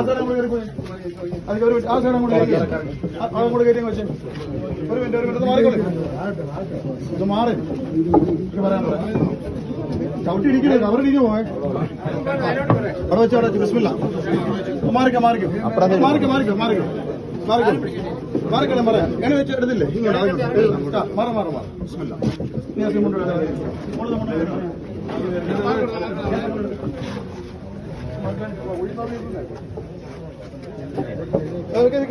ആ സൈഡ് അങ്ങോട്ട് കയറ്റി വെച്ചേ. ഒരു മിനിറ്റ് മാറിക്കോളെ. ഇത് മാറി പറയാൻ ചവിട്ടി ഇടിക്കണേ, അവരിടിഞ്ഞു പോയെ. അവിടെ വെച്ച് അവിടെ ബിസ്മില്ല. മാറിക്കോളെ പറയാം. എങ്ങനെ വെച്ച് എടുത്തില്ലേ ഇങ്ങോട്ട് മാറാം ബിസ്മില്ല.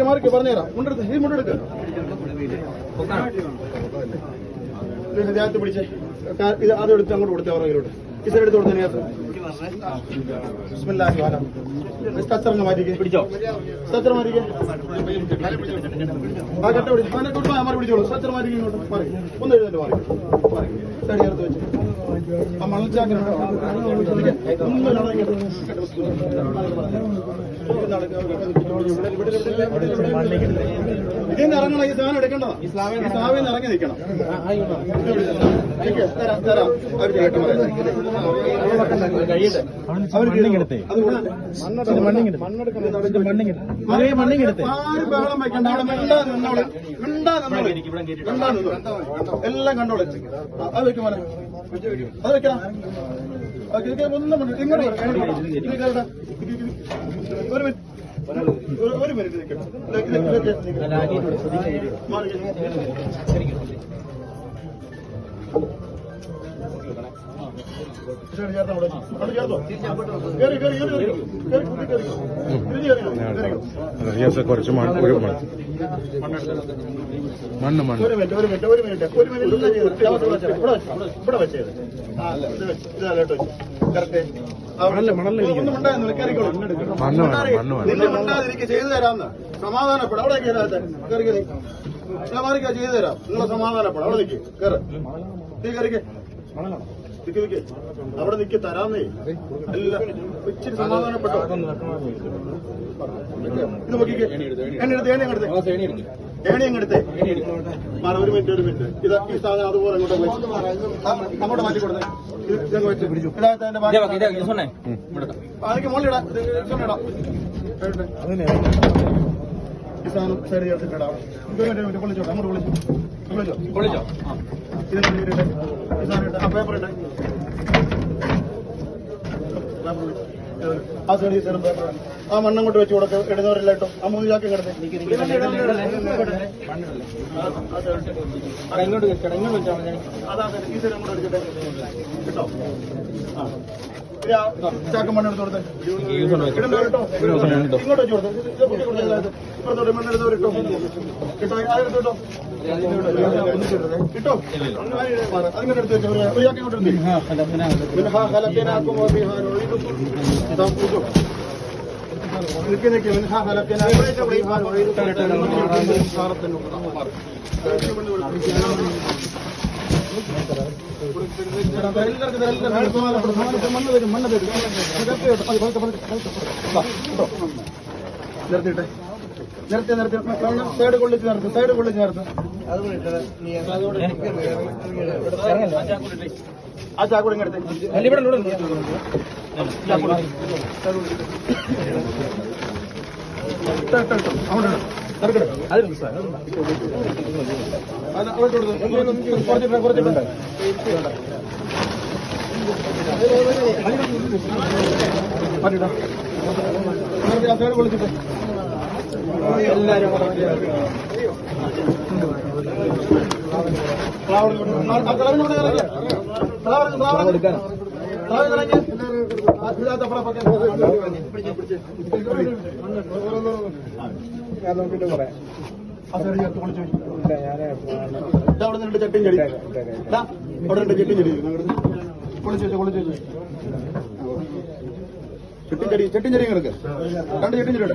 മാറിക്കോ പറഞ്ഞുതരാം. മുണ്ടെടുത്ത് ഈ മുണ്ടെടുക്ക ദേഹത്ത് പിടിച്ചേ. ഇത് ആദ്യം എടുത്ത് അങ്ങോട്ട് കൊടുത്തേ. പുറകിലോട്ട് ഈ സൈഡ് എടുത്ത് കൊടുത്തേ. സ്ട്രക്ചറിന് മാറ്റിക്കേ. പിടിച്ചോ സ്ട്രക്ചർ മാറ്റിക്കേ. ആ കട്ട പിടിച്ചു മാറി പിടിച്ചോളൂ. സ്ട്രക്ചർ മാറ്റി ഇങ്ങോട്ട് മാറി. ഒന്ന് എഴുന്നേറ്റ് മാറി സൈഡ് ചേർത്ത് വെച്ച് ആ മണൽച്ചാക്കിനോട് ഇതിന്ന് ഇറങ്ങണം. ഈ സാധനം എടുക്കേണ്ടതാ. ഈ സ്ലാവിൽ ഇറങ്ങി നിൽക്കണം. ആരും ബഹളം വെക്കണ്ട. അവിടെ എല്ലാം കണ്ടോളെ. അത് വെക്കും മോനെ. അത് വെക്കണം. ഒന്നും ഇങ്ങോട്ട് ഒരു മിനിറ്റ് നിൽക്കണം. കുറച്ച് മണ്ണ് ഒരു മിനിറ്റ് ഇവിടെ വെച്ചത് ചെയ്തു തരാമെന്ന് സമാധാനപ്പെടാം. അവിടെ മാറിക്കാ ചെയ്തു തരാം. നിങ്ങളെ സമാധാനപ്പെടാം. അവിടെ നിൽക്ക് കയറി കയറിക്ക് അവിടെ നിൽക്കി തരാന്നേ. എല്ലാം ഇച്ചിരി സമാധാനപ്പെട്ടോ. ഇത് നോക്കിക്കേ. എണ്ണെടുത്ത് ഏണി അങ്ങെടുത്തേ മാറ. ഒരു മിനിറ്റ് ഇത് ഈ സാധനം അതുപോലെ അങ്ങോട്ട് മാറ്റി കൊടുത്തേ. ഇതങ്ങ് വെച്ച് ഇതാകത്തെ അതിന്റെ ബാക്കി അതിക്ക് മുകളിലിടാം. ഈ സാധനം സൈഡ് ചേർത്തിട്ടിടാം. പൊളിച്ചോട്ടെ. അങ്ങോട്ട് പൊളിച്ചോ. ഇതിന് ഈ സാധനം ഇട്ട് ആ പേപ്പർ ഇട്ട് ആ സൈഡ് ഈ സൈഡും പേപ്പർ. ആ മണ്ണങ്ങോട്ട് വെച്ച് കൊടുത്ത് ഇടുന്നവരെല്ലാം ഇട്ടോ. ആ 3 ചാക്ക് കിടന്നേ. അതാ ഈ സൈഡ് അങ്ങോട്ട് എടുക്കട്ടെ കേട്ടോ. ചാക്ക് മണ്ണെടുത്ത് കൊടുത്തേ. ഇങ്ങോട്ട് വെച്ച് കൊടുത്തേ. ഇപ്പുറത്തോട്ട് മണ്ണെടുത്തവരിട്ടോ കേട്ടോ. അതെടുത്തോട്ടോ കിട്ടോ. അതിങ്ങോട്ട് എടുത്ത് വെച്ചോ. ഒരു ചാക്ക് ഇങ്ങോട്ട് എടുത്തേ. നിർത്തിട്ടെ. നിർത്തി സൈഡ് കൊള്ളിച്ച് നിർത്ത്. ആ ചാക്കൂടെ ഇങ്ങടുത്ത് സൈഡ് കൊള്ളിച്ചിട്ട് എല്ലാരും ചട്ടിയും ചെടി അവിടെ 2 ചട്ടിയും ചെടി പൊളിച്ചു ചട്ടിയും ചെടിയും കിടക്ക്. 2 ചട്ടിയും ചെടി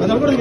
നടക്കോട്ട്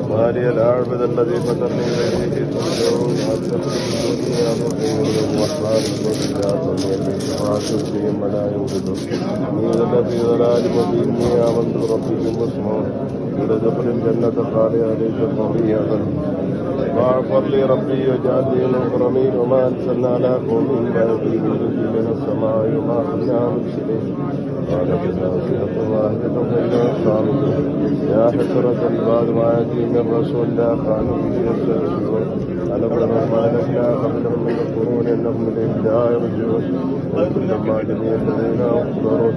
مالي العابد الذي فترني اليه ترجعون الدنيا الرحمن والصلاه والسلام فيهم ولا يولد من في ضلال مبين امنت بربكم واسمعون ولدخل الجنه قال يا ليت قومي يعلمون واغفر لي ربي واجعل لي من المكرمين وما ارسلنا على قوم الا يقيمون من السماء وما كنا مرسلين قال كذا صيغه واحده فاذا صامت يا حسرة بعد ما يأتي من رسول لا كانوا به يستهزئون ألم تروا ما أهلكنا قبلهم من القرون إنهم إليهم لا يرجعون ولما جميع الذين أخبروا